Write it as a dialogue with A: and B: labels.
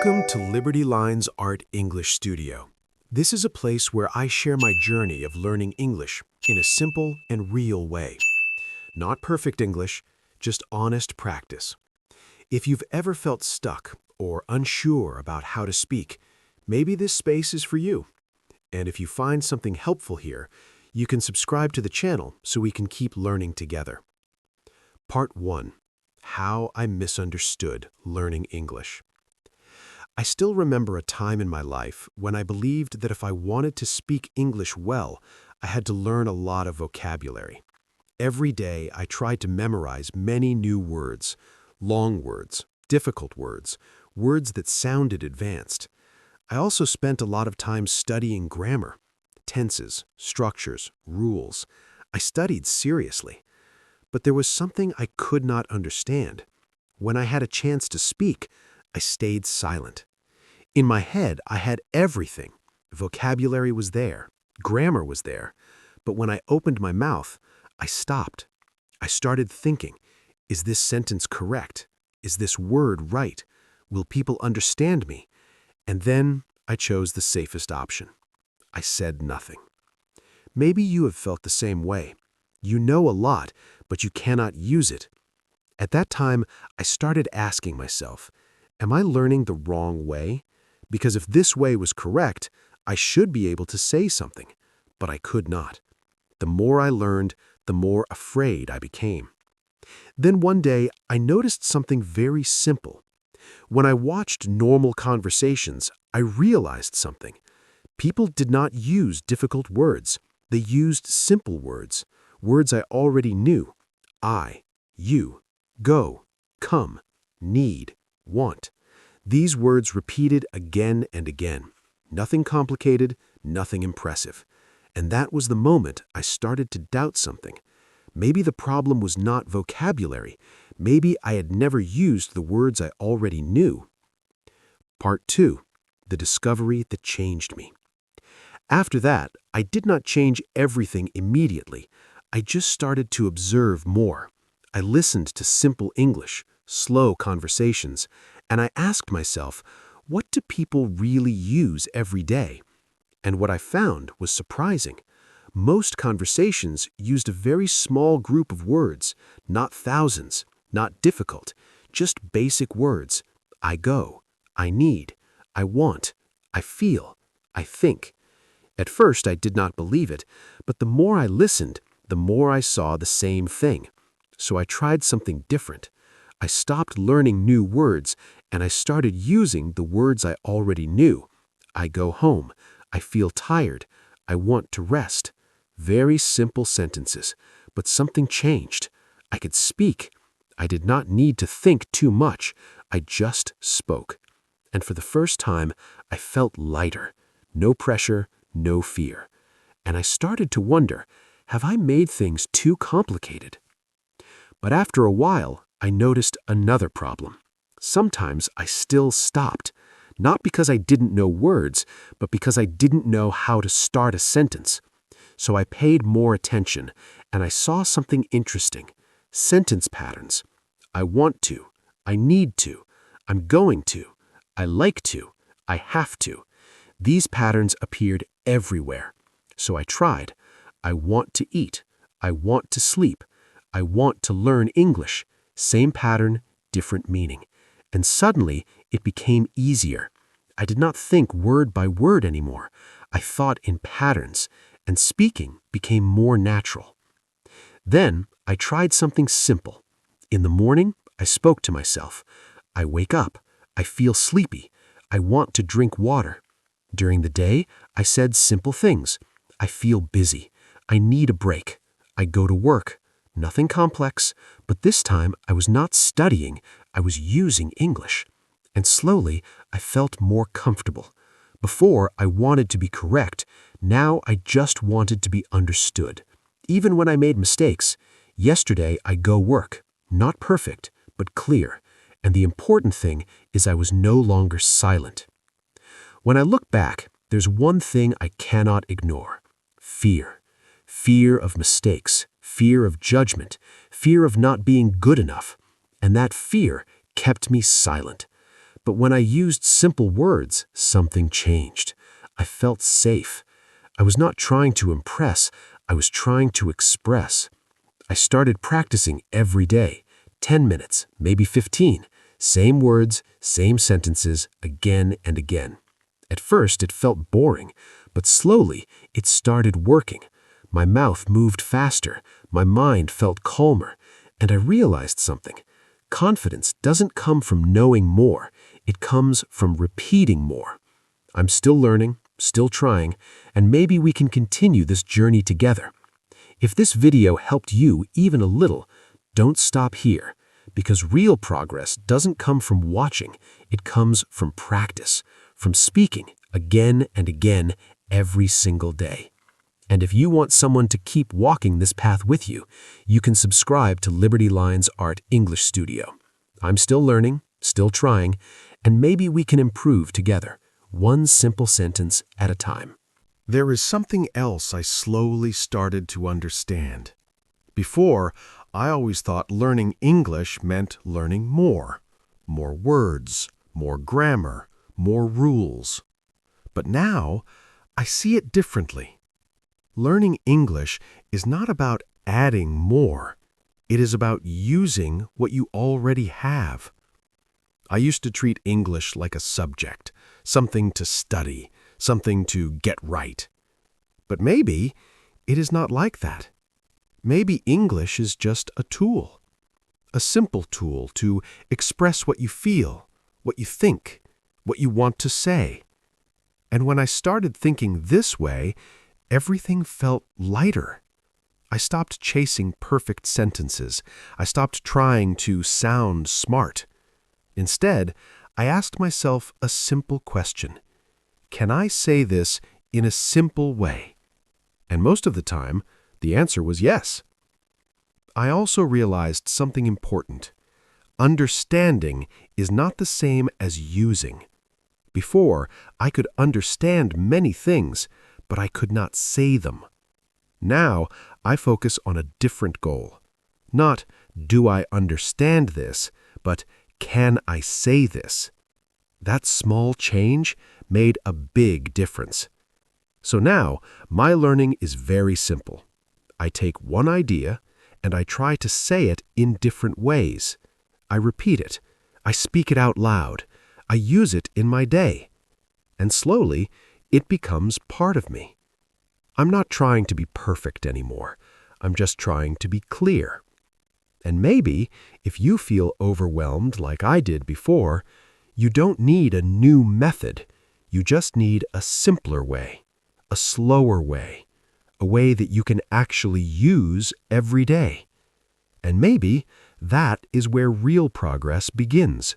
A: Welcome to Liberty Lines Art English Studio. This is a place where I share my journey of learning English in a simple and real way. Not perfect English, just honest practice. If you've ever felt stuck or unsure about how to speak, maybe this space is for you. And if you find something helpful here, you can subscribe to the channel so we can keep learning together. Part 1. How I Misunderstood Learning English. I still remember a time in my life when I believed that if I wanted to speak English well, I had to learn a lot of vocabulary. Every day, I tried to memorize many new words, long words, difficult words, words that sounded advanced. I also spent a lot of time studying grammar, tenses, structures, rules. I studied seriously. But there was something I could not understand. When I had a chance to speak, I stayed silent. In my head, I had everything. Vocabulary was there, grammar was there. But when I opened my mouth, I stopped. I started thinking, is this sentence correct? Is this word right? Will people understand me? And then I chose the safest option. I said nothing. Maybe you have felt the same way. You know a lot, but you cannot use it. At that time, I started asking myself, am I learning the wrong way? Because if this way was correct, I should be able to say something, but I could not. The more I learned, the more afraid I became. Then one day, I noticed something very simple. When I watched normal conversations, I realized something. People did not use difficult words. They used simple words, words I already knew. I, you, go, come, need, want. These words repeated again and again. Nothing complicated, nothing impressive. And that was the moment I started to doubt something. Maybe the problem was not vocabulary. Maybe I had never used the words I already knew. Part 2. The discovery that changed me. After that, I did not change everything immediately. I just started to observe more. I listened to simple English, slow conversations, and I asked myself, what do people really use every day? And what I found was surprising. Most conversations used a very small group of words, not thousands, not difficult, just basic words. I go, I need, I want, I feel, I think. At first, I did not believe it, but the more I listened, the more I saw the same thing. So I tried something different. I stopped learning new words, and I started using the words I already knew. I go home. I feel tired. I want to rest. Very simple sentences, but something changed. I could speak. I did not need to think too much. I just spoke. And for the first time, I felt lighter. No pressure, no fear. And I started to wonder, have I made things too complicated? But after a while, I noticed another problem. Sometimes I still stopped, not because I didn't know words, but because I didn't know how to start a sentence. So I paid more attention, and I saw something interesting. Sentence patterns. I want to. I need to. I'm going to. I like to. I have to. These patterns appeared everywhere. So I tried. I want to eat. I want to sleep. I want to learn English. Same pattern, different meaning. And suddenly, it became easier. I did not think word by word anymore. I thought in patterns, and speaking became more natural. Then, I tried something simple. In the morning, I spoke to myself. I wake up. I feel sleepy. I want to drink water. During the day, I said simple things. I feel busy. I need a break. I go to work. Nothing complex, but this time I was not studying, I was using English. And slowly, I felt more comfortable. Before, I wanted to be correct. Now, I just wanted to be understood. Even when I made mistakes, yesterday I go work. Not perfect, but clear. And the important thing is I was no longer silent. When I look back, there's one thing I cannot ignore. Fear. Fear of mistakes. Fear of judgment, fear of not being good enough, and that fear kept me silent. But when I used simple words, something changed. I felt safe. I was not trying to impress, I was trying to express. I started practicing every day, 10 minutes, maybe 15. Same words, same sentences, again and again. At first, it felt boring, but slowly, it started working. My mouth moved faster, my mind felt calmer, and I realized something. Confidence doesn't come from knowing more, it comes from repeating more. I'm still learning, still trying, and maybe we can continue this journey together. If this video helped you even a little, don't stop here, because real progress doesn't come from watching, it comes from practice, from speaking again and again every single day. And if you want someone to keep walking this path with you, you can subscribe to Liberty Lines Art English Studio. I'm still learning, still trying, and maybe we can improve together, one simple sentence at a time. There is something else I slowly started to understand. Before, I always thought learning English meant learning more words, more grammar, more rules. But now, I see it differently. Learning English is not about adding more. It is about using what you already have. I used to treat English like a subject, something to study, something to get right. But maybe it is not like that. Maybe English is just a tool, a simple tool to express what you feel, what you think, what you want to say. And when I started thinking this way, everything felt lighter. I stopped chasing perfect sentences. I stopped trying to sound smart. Instead, I asked myself a simple question. Can I say this in a simple way? And most of the time, the answer was yes. I also realized something important. Understanding is not the same as using. Before, I could understand many things, but I could not say them. Now, I focus on a different goal. Not, do I understand this, but can I say this? That small change made a big difference. So now, my learning is very simple. I take one idea, and I try to say it in different ways. I repeat it. I speak it out loud. I use it in my day. And slowly, it becomes part of me. I'm not trying to be perfect anymore. I'm just trying to be clear. And maybe, if you feel overwhelmed like I did before, you don't need a new method. You just need a simpler way, a slower way, a way that you can actually use every day. And maybe that is where real progress begins.